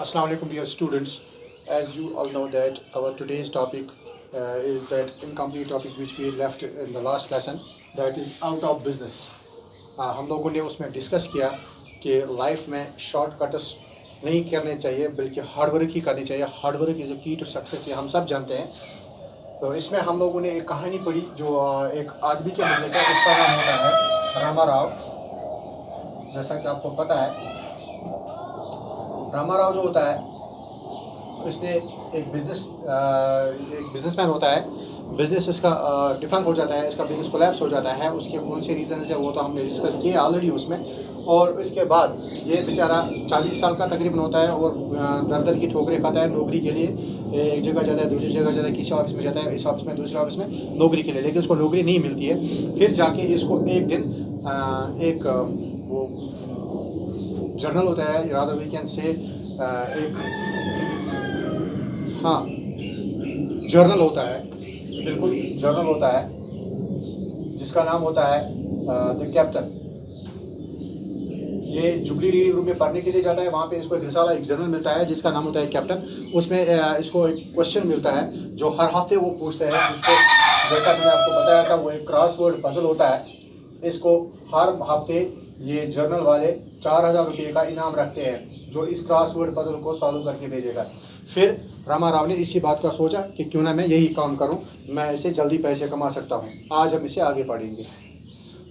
Assalamu alaikum dear students. As you all know that our today's topic is that incomplete topic which we left in the last lesson, that is out of business. हम लोगों ने उसमें discuss किया कि life में shortcuts नहीं करने चाहिए बल्कि हार्डवर्क ही करनी चाहिए. हार्डवर्क इज़ अ की टू सक्सेस, ये हम सब जानते हैं. तो इसमें हम लोगों ने एक कहानी पढ़ी जो एक आदमी के मिलने का, उसका नाम होता है रामा राव. जैसा कि आपको पता है, रामा राव जो होता है इसने एक बिजनेसमैन होता है. बिजनेस इसका डिफंक हो जाता है, इसका बिजनेस कोलैप्स हो जाता है. उसके कौन से रीज़न है वो तो हमने डिस्कस किए ऑलरेडी उसमें. और इसके बाद ये बेचारा 40 साल का तकरीबन होता है और दर दर की ठोकरें खाता है नौकरी के लिए. एक जगह जाता है, दूसरी जगह जाता है, किसी ऑफिस में जाता है, इस ऑफिस में, दूसरे ऑफिस में नौकरी के लिए, लेकिन उसको नौकरी नहीं मिलती है. फिर जाके इसको एक दिन एक वो जर्नल होता है, रादर वी कैन से एक जर्नल होता है, बिल्कुल जर्नल होता है जिसका नाम होता है द कैप्टन. ये जुबली रीडिंग रूम में पढ़ने के लिए जाता है. वहाँ पे इसको एक रिसाला, एक जर्नल मिलता है जिसका नाम होता है कैप्टन. उसमें इसको एक क्वेश्चन मिलता है जो हर हफ्ते वो पूछते हैं, जिसको जैसा मैंने आपको बताया था वो एक क्रॉसवर्ड पजल होता है. इसको हर हफ्ते ये जर्नल वाले 4000 रुपये का इनाम रखते हैं जो इस क्रॉसवर्ड पजल को सॉल्व करके भेजेगा. फिर रामा राव ने इसी बात का सोचा कि क्यों ना मैं यही काम करूं, मैं इससे जल्दी पैसे कमा सकता हूं. आज हम इसे आगे पढ़ेंगे.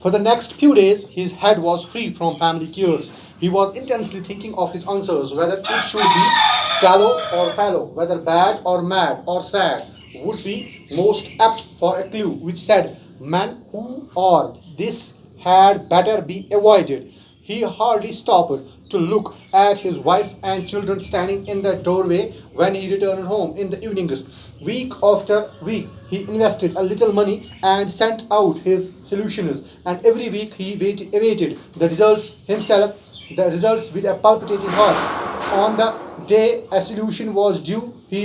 For the next few days, his head was free from family cares. He was intensely thinking of his answers, whether it should be tallow or fallow, whether bad or mad or sad, would be most apt for a clue which said, "Man who or this had better be avoided." He hardly stopped to look at his wife and children standing in the doorway when he returned home in the evenings. Week after week, he invested a little money and sent out his solutions, and every week he awaited the results with a palpitating heart. On the day a solution was due, he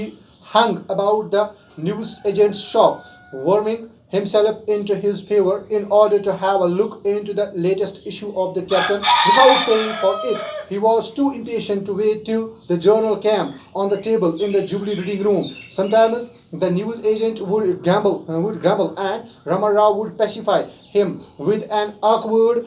hung about the newsagent's shop, worming himself into his favor in order to have a look into the latest issue of the Captain without paying for it. He was too impatient to wait till the journal came on the table in the Jubilee reading room. Sometimes the news agent would grumble, and Rama Rao would pacify him with an awkward,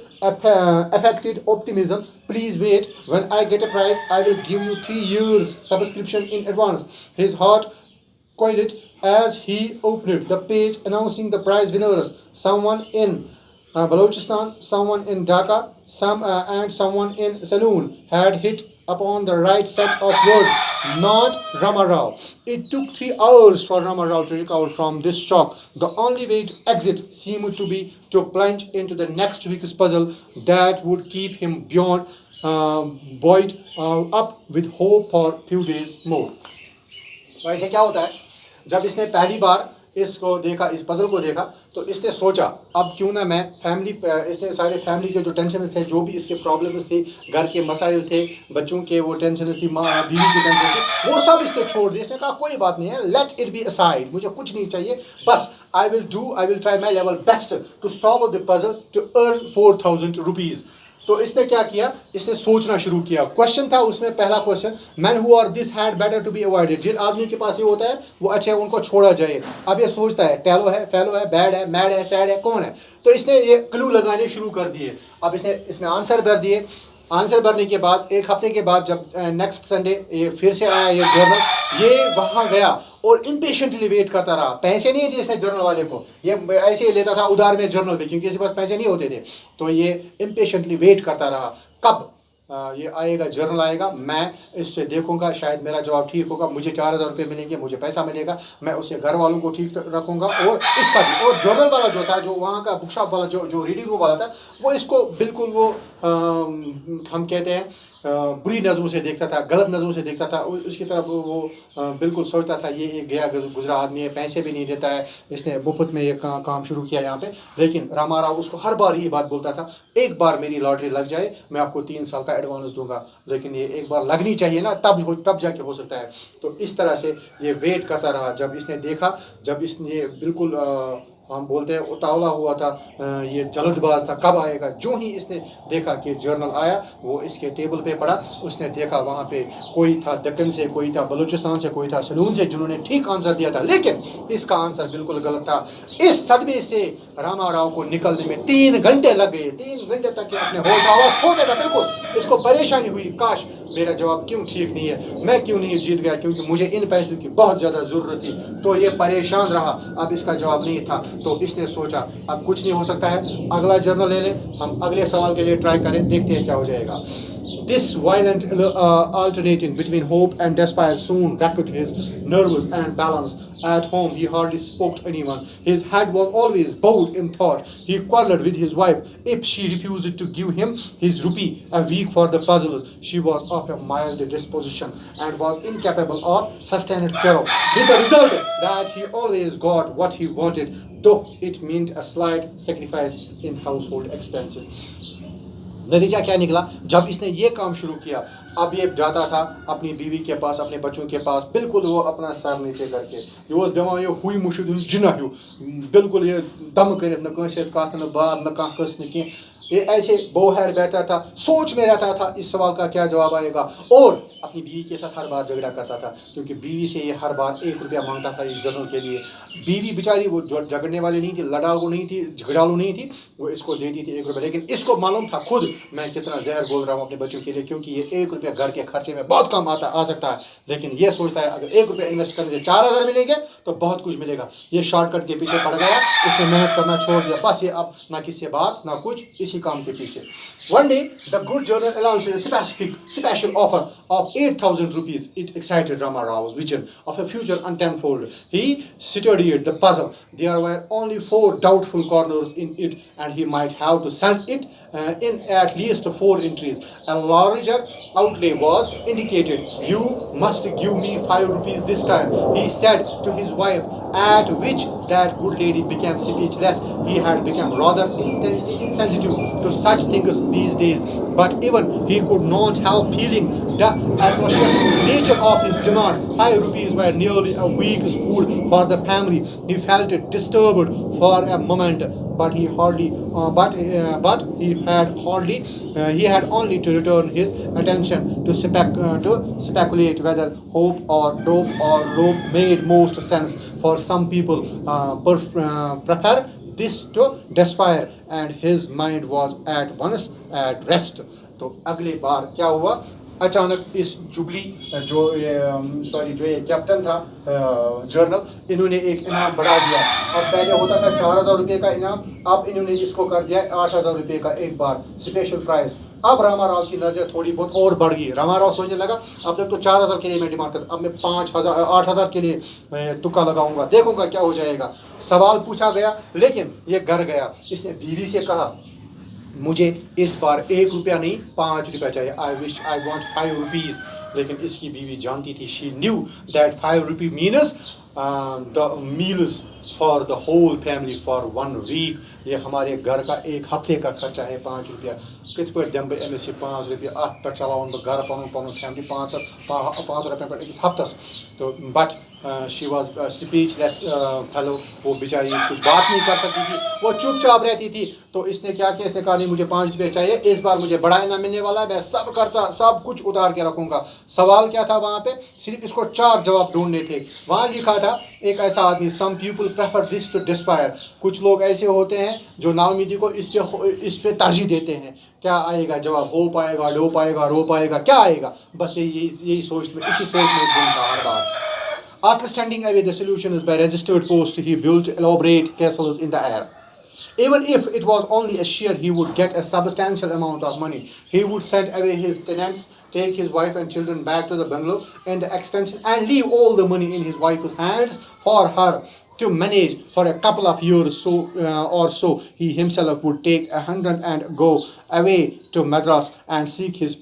affected optimism. "Please wait. When I get a prize, I will give you 3 years subscription in advance." His heart coiled as he opened the page announcing the prize winners. Someone in Balochistan, someone in Dhaka, and someone in Saloon had hit upon the right set of words. Not Rama Rao. It took 3 hours for Rama Rao to recover from this shock. The only way to exit seemed to be to plunge into the next week's puzzle that would keep him buoyed up with hope for few days more. तो ऐसे क्या होता है, जब इसने पहली बार इसको देखा, इस पजल को देखा, तो इसने सोचा अब क्यों ना मैं इसने सारे फैमिली के जो टेंशन थे, जो भी इसके प्रॉब्लम्स थी, घर के मसाइल थे, बच्चों के वो टेंशन थी, माँ बीवी की टेंशन थी, वो सब इसने छोड़ दिया. इसने कहा कोई बात नहीं है, लेट इट बी असाइड, मुझे कुछ नहीं चाहिए, बस I will try my level best to solve the puzzle to earn 4000 rupees. तो इसने क्या किया, इसने सोचना शुरू किया. क्वेश्चन था उसमें, पहला question, man who or this had better to be avoided. जिन आदमी के पास ये होता है वो अच्छे, उनको छोड़ा जाए. अब ये सोचता है टैलो है, फेलो है, बैड है, मैड है, सैड है, कौन है. तो इसने ये क्लू लगाने शुरू कर दिए. अब इसने आंसर भर दिए. आंसर भरने के बाद एक हफ्ते के बाद जब नेक्स्ट संडे ये फिर से आया ये जर्नल, ये वहाँ गया और इम्पेशेंटली वेट करता रहा. पैसे नहीं दिए इसने जर्नल वाले को, ये ऐसे ही लेता था उधार में जर्नल भी, क्योंकि इसके पास पैसे नहीं होते थे. तो ये इम्पेशेंटली वेट करता रहा कब ये आएगा, जर्नल आएगा, मैं इससे देखूंगा, शायद मेरा जवाब ठीक होगा, मुझे 4000 रुपये मिलेंगे, मुझे पैसा मिलेगा, मैं उससे घर वालों को ठीक रखूंगा और इसका भी. और जर्नल वाला जो था, जो वहाँ का बुक शॉप वाला जो रीडिंग रूम वाला था, वो इसको बिल्कुल वो हम कहते हैं बुरी नज़रों से देखता था, गलत नज़रों से देखता था. उसकी तरफ वो बिल्कुल सोचता था ये एक गया गुजरा आदमी है, पैसे भी नहीं देता है, इसने मुफ्त में ये काम शुरू किया यहाँ पे. लेकिन रामा राव उसको हर बार यही बात बोलता था, एक बार मेरी लॉटरी लग जाए मैं आपको 3 साल का एडवांस दूंगा, लेकिन ये एक बार लगनी चाहिए ना, तब जाके हो सकता है. तो इस तरह से ये वेट करता रहा. जब इसने देखा, जब इसने बिल्कुल हम बोलते हैं उतावला हुआ था, ये जल्दबाज था, कब आएगा। जो ही इसने देखा कि जर्नल आया, वो इसके टेबल पे पड़ा, उसने देखा वहाँ पे कोई था दक्कन से, कोई था बलूचिस्तान से, कोई था सलून से, जिन्होंने ठीक आंसर दिया था, लेकिन इसका आंसर बिल्कुल गलत था। इस सदमे से रामा राव को निकलने में 3 घंटे लग गए। 3 घंटे तक अपने होश आवाज खो गया, बिल्कुल इसको परेशानी हुई, काश मेरा जवाब क्यों ठीक नहीं है, मैं क्यों नहीं जीत गया, क्योंकि मुझे इन पैसों की बहुत ज़्यादा ज़रूरत थी। तो ये परेशान रहा, अब इसका जवाब नहीं था, तो इसने सोचा अब कुछ नहीं हो सकता है, अगला जर्नल ले लें, हम अगले सवाल के लिए ट्राई करें, देखते हैं क्या हो जाएगा। This violent alternating between hope and despair soon wrecked his nerves and balance. At home, he hardly spoke to anyone. His head was always bowed in thought. He quarreled with his wife if she refused to give him his rupee a week for the puzzles. She was of a mild disposition and was incapable of sustained care, with the result that he always got what he wanted, though it meant a slight sacrifice in household expenses. नतीजा क्या निकला, जब इसने ये काम शुरू किया, अब ये जाता था अपनी बीवी के पास, अपने बच्चों के पास, बिल्कुल वो अपना सर नीचे करके, ये ओस बेमान ये हुई मुशुद जिना हूँ, बिल्कुल ये दम कर न कंसे कथ न बात न कह कस न ये ऐसे बोहर बैठा था, सोच में रहता था इस सवाल का क्या जवाब आएगा, और अपनी बीवी के साथ हर बार झगड़ा करता था, क्योंकि बीवी से ये हर बार 1 रुपया मांगता था इस जर्नल के लिए। बीवी बेचारी वो झगड़ने वाली नहीं थी, लड़ाकू नहीं थी, झगड़ालू नहीं थी, वो इसको देती थी 1 रुपया, लेकिन इसको मालूम था खुद मैं कितना जहर बोल रहा हूँ अपने बच्चों के लिए, क्योंकि ये 1 रुपया घर के खर्चे में बहुत कम आ सकता है, लेकिन ये सोचता है अगर 1 रुपया इन्वेस्ट करने से 4000 मिलेंगे तो बहुत कुछ मिलेगा। ये शॉर्टकट के पीछे पड़ गया, इसने मेहनत करना छोड़ दिया, बस ये अब ना किसी बात ना कुछ, इसी काम के पीछे। One day, the good journal announced a special offer of 8,000 rupees. It excited Rama Rao's vision of a future untenfold. He studied the puzzle. There were only 4 doubtful corners in it, and he might have to send it in at least 4 entries. A larger outlay was indicated. You must give me 5 rupees this time, he said to his wife, at which that good lady became speechless. He had become rather insensitive to such things these days, but even he could not help feeling the atrocious nature of his demand. 5 rupees were nearly a week's food for the family. He felt disturbed for a moment, but he had only to return his attention to speculate whether hope or dope or rope made most sense. For some people prefer this to despair, and his mind was at once at rest. तो अगली बार क्या हुआ, अचानक इस jubilee जो ये captain था journal, इन्होंने एक इनाम बढ़ा दिया। अब पहले होता था 4000 रुपये का इनाम, अब इन्होंने इसको कर दिया 8000 रुपये का एक बार स्पेशल प्राइस। अब रामा राव की नज़र थोड़ी बहुत और बढ़ गई। रामा राव सोचने लगा अब तक तो 4000 के लिए मैं डिमांड करता, अब मैं 8000 के लिए मैं तुक्का लगाऊंगा, देखूंगा क्या हो जाएगा। सवाल पूछा गया, लेकिन ये घर गया, इसने बीवी से कहा मुझे इस बार 1 रुपया नहीं 5 रुपया चाहिए, आई वॉन्ट 5 रुपीज़। लेकिन इसकी बीवी जानती थी, she knew that 5 rupee means the meals for the whole family for 1 week. ये हमारे घर का 1 हफ्ते का खर्चा है 5 रुपया। कित पे दम बह अमिस 5 रुपये अत पे चलावन बह घर पन फैमिली 5 रुपये पे अकिस हफ्तस। तो but she was speechless fellow, वो बेचारी कुछ बात नहीं कर सकती थी, वो चुपचाप रहती थी। तो इसने क्या किया, इसने कहा नहीं मुझे 5 रुपये चाहिए, इस बार मुझे बड़ा इनाम मिलने वाला है, मैं सब खर्चा सब कुछ उतार के रखूँगा। सवाल क्या था वहाँ पे, सिर्फ इसको 4 जवाब ढूंढने थे। वहाँ लिखा था एक ऐसा आदमी, some people prefer this to despair, कुछ लोग ऐसे होते हैं जो नाउमीदी को इस पे तरजीह देते हैं। क्या आएगा जवाब, होप आएगा, डोप आएगा, रोप आएगा, क्या आएगा, बस यही सोच में, इसी सोच में घूमता हर बार। After sending away the solutions by registered post, he built elaborate castles in the air. Even if it was only a share, he would get a substantial amount of money. He would send away his tenants, take his wife and children back to the bungalow in the extension, and leave all the money in his wife's hands for her to manage for a couple of years or so. He himself would take 100 and go away to Madras and seek his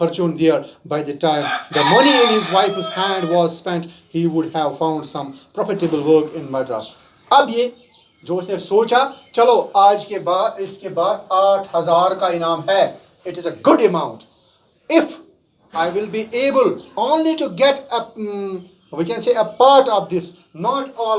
fortune there. By the time the money in his wife's hand was spent, he would have found some profitable work in Madras. अब ये जो उसने सोचा, चलो आज के बाद इसके बाद 8000 का इनाम है, it is a good amount if I will be able only to get we can say a part of this, not all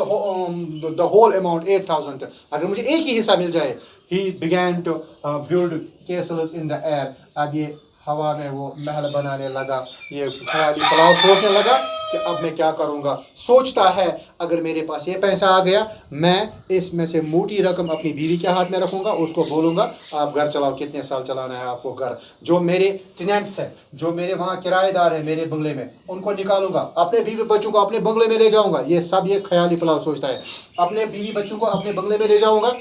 the whole amount 8,000. अगर मुझे एक ही हिस्सा मिल जाए, he began to build castles in the air. अब ये हवा में वो महल बनाने लगा, ये ख्याली पुलाव सोचने लगा कि अब मैं क्या करूँगा। सोचता है अगर मेरे पास ये पैसा आ गया, मैं इसमें से मोटी रकम अपनी बीवी के हाथ में रखूँगा, उसको बोलूँगा आप घर चलाओ, कितने साल चलाना है आपको घर। जो मेरे टेनेंट्स हैं, जो मेरे वहाँ किराएदार हैं मेरे बंगले में, उनको निकालूंगा, अपने बीवी बच्चों को अपने बंगले में ले जाऊँगा। ये सब ये ख्याली पुलाव सोचता है। अपने बीवी बच्चों को अपने बंगले में ले जाऊँगा,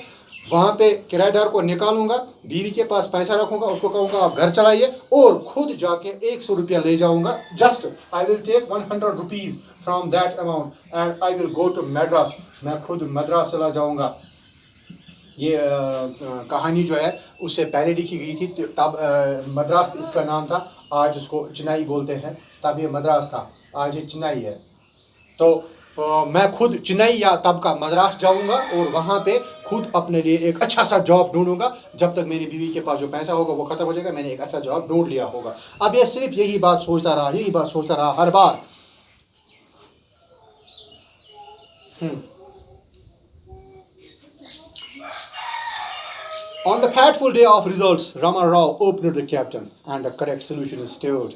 वहाँ पे किराएदार को निकालूंगा, बीवी के पास पैसा रखूंगा, उसको कहूँगा आप घर चलाइए, और खुद जाके 100 रुपया ले जाऊंगा। Just I will take 100 rupees from that amount and I will go to Madras. मैं खुद मद्रास चला जाऊंगा। ये कहानी जो है उससे पहले लिखी गई थी, तब मद्रास इसका नाम था, आज उसको चेन्नई बोलते हैं, तब ये मद्रास था, आज ये चेन्नई है। तो मैं खुद चेन्नई या तब का मद्रास जाऊंगा और वहाँ पे खुद अपने लिए एक अच्छा सा जॉब ढूंढूंगा। जब तक मेरी बीवी के पास जो पैसा होगा वो ख़त्म हो जाएगा, मैंने एक अच्छा जॉब ढूंढ लिया होगा। अब ये सिर्फ यही बात सोचता रहा हर बार। On the fateful day of results, Rama Rao opened the captain, and the correct solution stared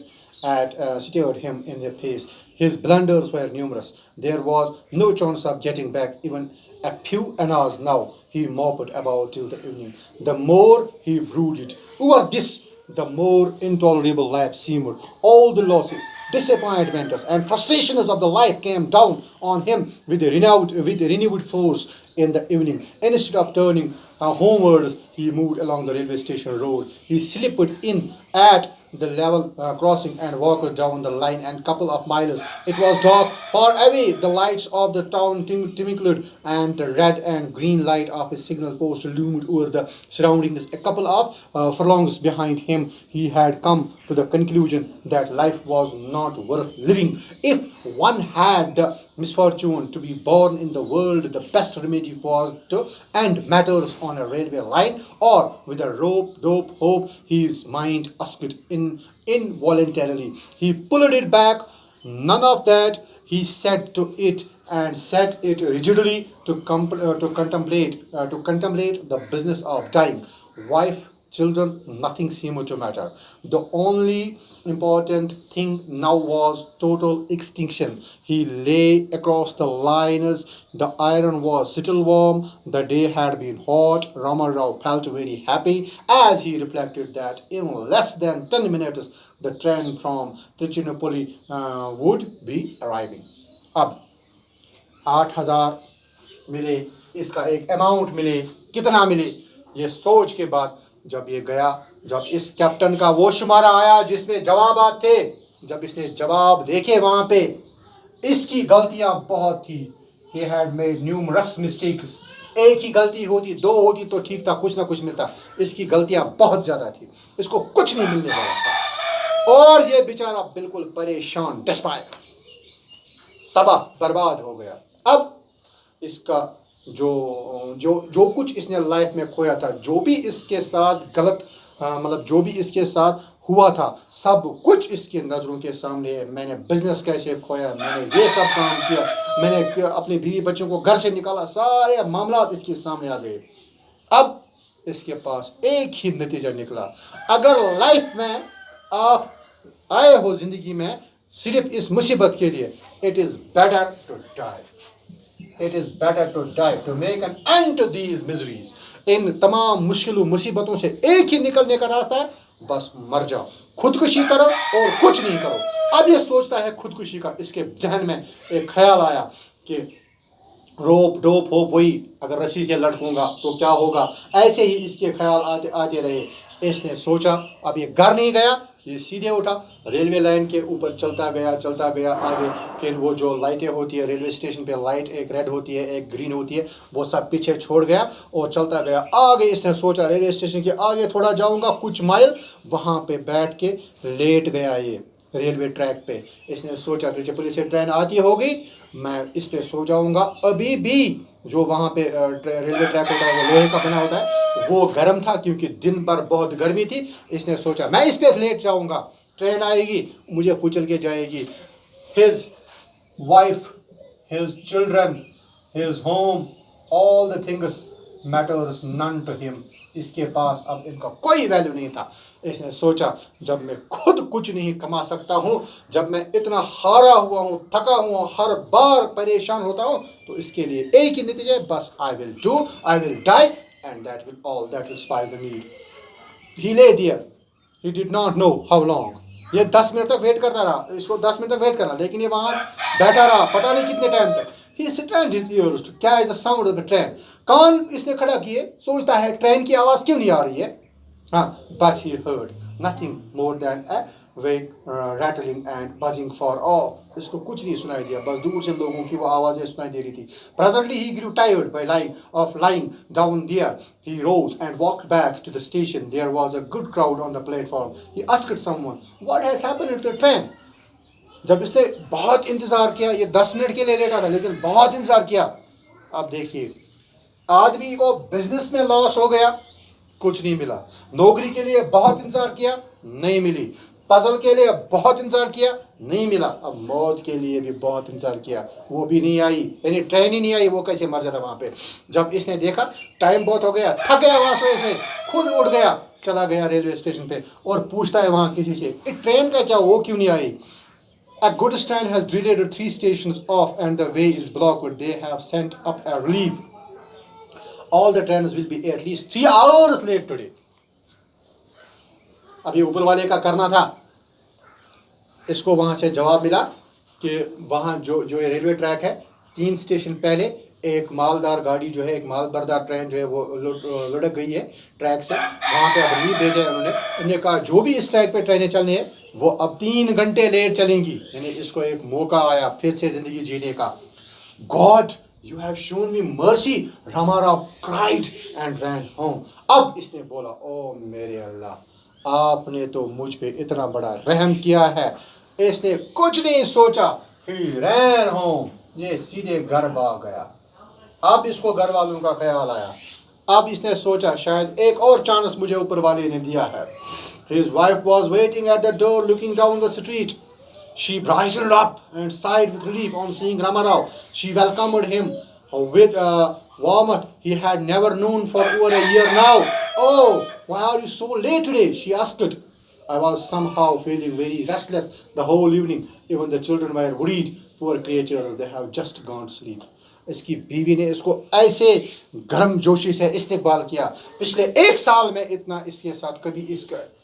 him in the face. His blunders were numerous. There was no chance of getting back even a few annas. Now he moped about till the evening. The more he brooded over this, the more intolerable life seemed. All the losses, disappointments, and frustrations of the life came down on him with renewed force. In the evening, instead of turning homewards, he moved along the railway station road. He slipped in at the level crossing and walked down the line and couple of miles. It was dark. Far away, the lights of the town twinkled, and the red and green light of his signal post loomed over the surroundings. A couple of furlongs behind him, he had come to the conclusion that life was not worth living. If one had the misfortune to be born in the world, the best remedy was to end matters on a railway line or with a dope hope. His mind asked involuntarily. He pulled it back. None of that. He said to it and set it rigidly to contemplate the business of dying. Wife, children, nothing seemed to matter. The only important thing now was total extinction. He lay across the lines. The iron was still warm. The day had been hot. Rama Rao felt very happy as he reflected that in less than 10 minutes the train from Trichinopoli would be arriving. अब 8,000 मिले, इसका एक amount मिले, कितना मिले, ये सोच के बाद जब ये गया, जब इस कैप्टन का वो शुमारा आया जिसमें जवाब थे, जब इसने जवाब देखे वहाँ पे, इसकी गलतियाँ बहुत थी। He had made numerous mistakes. एक ही गलती होती, दो होती तो ठीक था, कुछ ना कुछ मिलता। इसकी गलतियाँ बहुत ज़्यादा थी, इसको कुछ नहीं मिलने वाला था, और ये बेचारा बिल्कुल परेशान, डिस्पायर, तबाह बर्बाद हो गया। अब इसका जो कुछ इसने लाइफ में खोया था, जो भी इसके साथ गलत मतलब जो भी इसके साथ हुआ था, सब कुछ इसके नज़रों के सामने है। मैंने बिजनेस कैसे खोया, मैंने ये सब काम किया, मैंने अपने बीवी बच्चों को घर से निकाला, सारे मामला इसके सामने आ गए। अब इसके पास एक ही नतीजा निकला, अगर लाइफ में आप आए हो ज़िंदगी में सिर्फ इस मुसीबत के लिए, it is better to die. It is better to die, to make an end to these miseries. इन तमाम मुश्किलों मुसीबतों से एक ही निकलने का रास्ता है, बस मर जाओ, खुदकुशी करो और कुछ नहीं करो। अब ये सोचता है खुदकुशी का, इसके जहन में एक ख्याल आया कि रोप डोप हो वही, अगर रस्सी से लटकूंगा तो क्या होगा, ऐसे ही इसके ख्याल आते रहे। इसने सोचा, अब ये घर नहीं गया, ये सीधे उठा, रेलवे लाइन के ऊपर चलता गया आगे। फिर वो जो लाइटें होती है रेलवे स्टेशन पे, लाइट एक रेड होती है एक ग्रीन होती है, वो सब पीछे छोड़ गया और चलता गया आगे। इसने सोचा रेलवे स्टेशन के आगे थोड़ा जाऊंगा, कुछ माइल, वहाँ पे बैठ के लेट गया ये रेलवे ट्रैक पे। इसने सोचा त्रिचुपली से ट्रेन आती होगी, मैं इस पे सो जाऊंगा। अभी भी जो वहाँ पे रेलवे ट्रैक होता है वो लोहे का बना होता है, वो गर्म था क्योंकि दिन भर बहुत गर्मी थी। इसने सोचा मैं इस पे लेट जाऊंगा, ट्रेन आएगी मुझे कुचल के जाएगी। His wife, his children, his home, all the things matters none to him. इसके पास अब इनका कोई वैल्यू नहीं था। इसने सोचा जब मैं खुद कुछ नहीं कमा सकता हूँ, जब मैं इतना हारा हुआ हूँ, थका हुआ हूँ, हर बार परेशान होता हूँ, तो इसके लिए एक ही नतीजा है, बस I will die and that will spice the meal. He lay there. He did not know how long. ये 10 मिनट तक वेट करता रहा, इसको 10 मिनट तक वेट करना, लेकिन ये वहां बैठा रहा पता नहीं कितने टाइम तक। He strained his ears to catch the sound of the train. कान इसने खड़ा किए, सोचता है ट्रेन की आवाज क्यों नहीं आ रही है। But he heard nothing more than a vague rattling and buzzing far off. इसको कुछ नहीं सुनाई दिया, बस दूर से लोगों की वो आवाजें सुनाई दे रही थी। Presently he grew tired by lying down there. He rose and walked back to the station. There was a good crowd on the platform. He asked someone, "What has happened to the train?" जब इसने बहुत इंतजार किया, ये 10 minute के लिए लेटा था, लेकिन बहुत इंतजार किया। अब देखिए, आदमी को बिजनेस में लॉस हो गया, कुछ नहीं मिला। नौकरी के लिए बहुत इंतजार किया, नहीं मिली। पजल के लिए बहुत इंतजार किया, नहीं मिला। अब मौत के लिए भी बहुत इंतजार किया, वो भी नहीं आई, यानी ट्रेन ही नहीं आई। वो कैसे मर जाता वहां पे। जब इसने देखा टाइम बहुत हो गया, थक गया वहां से, खुद उठ गया, चला गया रेलवे स्टेशन पे और पूछता है वहां किसी से, ट्रेन का क्या, वो क्यों नहीं आई। A good train has delayed 3 stations off and the way is blocked. They have sent up a relief. All the trains will be at least 3 hours late today. अभी ऊपर वाले का करना था। इसको वहां से जवाब मिला कि वहां जो ये रेलवे ट्रैक है, 3 स्टेशन पहले एक मालदार गाड़ी जो है, एक मालबरदार ट्रेन जो है वो लुढ़क गई है ट्रैक से। वहाँ पे अब रिलीफ भेजा है उन्होंने कहा जो भी इस ट्रैक पे ट्रेनें चलनी है वो अब 3 घंटे लेट चलेंगी। यानी इसको एक मौका आया फिर से जिंदगी जीने का। God you have shown me mercy, Ramarao cried and ran home. अब इसने बोला, ओ मेरे अल्लाह, आपने तो मुझ पे इतना बड़ा रहम किया है। इसने कुछ नहीं सोचा, ही रैन होम, ये सीधे घर भाग गया। अब इसको घर वालों का ख्याल आया। अब इसने सोचा शायद एक और चांस मुझे ऊपर वाले ने दिया है। His wife was waiting at the door looking down the street. She brightened up and sighed with relief on seeing Ramarao. She welcomed him with warmth he had never known for over a year now. "Oh, why are you so late today?" she asked. I was somehow feeling very restless the whole evening. Even the children were worried. Poor creatures, they have just gone to sleep. इसकी बीवी ने इसको ऐसे गर्म जोशी से इस्तकबाल किया। पिछले 1 साल में इतना इसके साथ कभी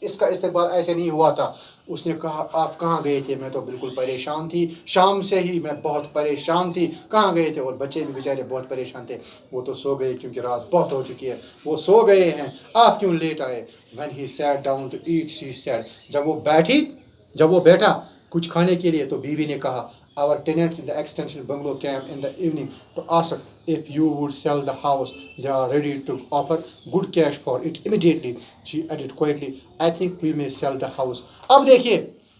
इसका इस्तकबाल ऐसे नहीं हुआ था। उसने कहा, आप कहाँ गए थे? मैं तो बिल्कुल परेशान थी, शाम से ही मैं बहुत परेशान थी। कहाँ गए थे? और बच्चे भी बेचारे बहुत परेशान थे। वो तो सो गए क्योंकि रात बहुत हो चुकी है, वो सो गए हैं। आप क्यों लेट आए? When he sat down to eat, she said. जब वो बैठा कुछ खाने के लिए, तो बीवी ने कहा, our tenants in the extension bungalow came in the evening to ask if you would sell the house. They are ready to offer good cash for it immediately. She added quietly, I think we may sell the house. अब देखिए,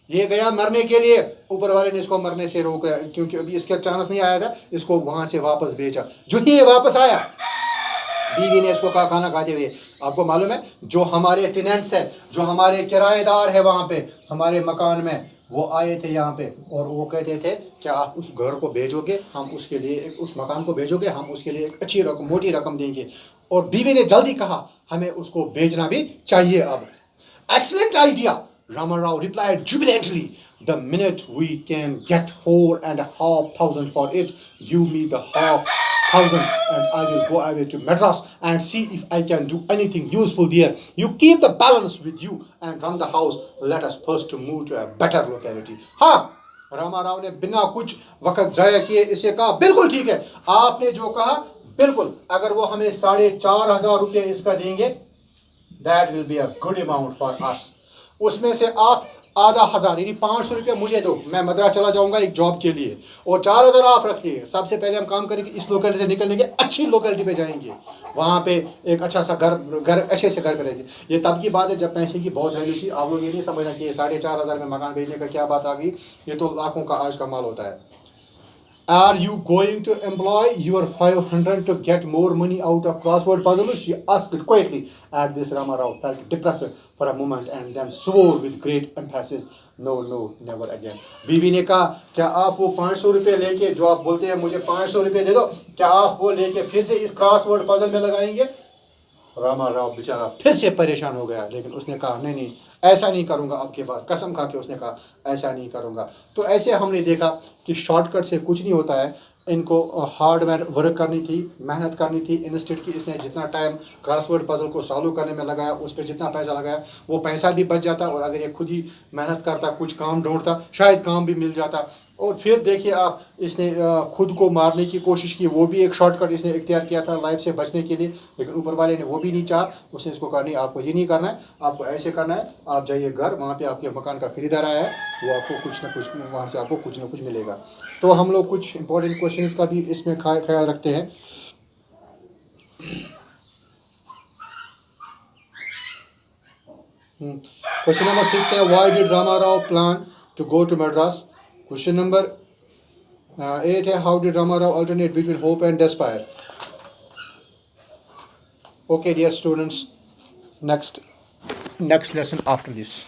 ये गया मरने के लिए, ऊपर वाले ने इसको मरने से रोका क्योंकि अभी इसका चांस नहीं आया था। इसको वहां से वापस भेजा। जो ही ये वापस आया, बीवी ने इसको कहा खाना खाते हुए, आपको मालूम है जो हमारे टेनेंट्स हैं, जो हमारे किराएदार है वहाँ पे हमारे मकान में, वो आए थे यहाँ पे और वो कहते थे क्या आप उस घर को भेजोगे, हम उसके लिए उस मकान को भेजोगे, हम उसके लिए एक अच्छी रकम, मोटी रकम देंगे। और बीवी ने जल्दी कहा हमें उसको भेजना भी चाहिए अब। Excellent idea, Ramarao replied jubilantly. The minute we can get 4,500 for it, give me the 1,000 and I will go away to Madras and see if I can do anything useful there. You keep the balance with you and run the house. Let us first to move to a better locality. हाँ, रामाराव ने बिना कुछ वक्त जाया किए इसे कहा, बिल्कुल ठीक है, आपने जो कहा बिल्कुल। अगर वो हमें 4,500 रुपये इसका देंगे, that will be a good amount for us. उसमें से आप आधा हजार यानी 500 रुपये मुझे दो, मैं मद्रास चला जाऊंगा एक जॉब के लिए, और 4,000 आप रखिए। सबसे पहले हम काम करेंगे, इस लोकेलिटी से निकलेंगे, अच्छी लोकेलिटी पे जाएंगे, वहाँ पे एक अच्छा सा घर अच्छे से घर पे रहेंगे। ये तब की बात है जब पैसे की बहुत वैल्यू थी। आप लोग ये नहीं समझना कि 4,500 में मकान भेजने का क्या बात आ गई, ये तो लाखों का आज का माल होता है। Are you going to employ your 500 to get more money out of crossword puzzle? She asked quietly. At this, Rama Rao felt depressed for a moment and then swore with great emphasis, no, no, never again. बीवी ने कहा, क्या आप वो 500 रुपये लेके, जो आप बोलते हैं मुझे 500 रुपये दे दो, क्या आप वो लेके फिर से इस क्रॉसवर्ड पजल में लगाएंगे? रामा राव बेचारा फिर से परेशान हो गया, लेकिन उसने कहा नहीं नहीं, ऐसा नहीं करूँगा अब की बार, कसम खा के उसने कहा ऐसा नहीं करूँगा। तो ऐसे हमने देखा कि शॉर्टकट से कुछ नहीं होता है, इनको हार्ड वर्क करनी थी, मेहनत करनी थी। इंस्टेड की इसने जितना टाइम क्रॉसवर्ड पजल को सॉल्व करने में लगाया, उस पर जितना पैसा लगाया वो पैसा भी बच जाता, और अगर ये खुद ही मेहनत करता, कुछ काम ढूंढता, शायद काम भी मिल जाता। और फिर देखिए आप, इसने खुद को मारने की कोशिश की, वो भी एक शॉर्टकट इसने इख्तियार किया था लाइफ से बचने के लिए, लेकिन ऊपर वाले ने वो भी नहीं चाहा। उसने इसको कहा नहीं, आपको ये नहीं करना है, आपको ऐसे करना है, आप जाइए घर, वहाँ पे आपके मकान का खरीदार आया है, वो आपको कुछ ना कुछ, वहाँ से आपको कुछ ना कुछ मिलेगा। तो हम लोग कुछ इंपॉर्टेंट क्वेश्चंस का भी इसमें ख्याल रखते हैं। क्वेश्चन नंबर 6 है, why did Rama Rao plan to go to Madras? Question number 8 है, how did Rama Rao alternate between hope and despair? Okay, dear students, next lesson after this.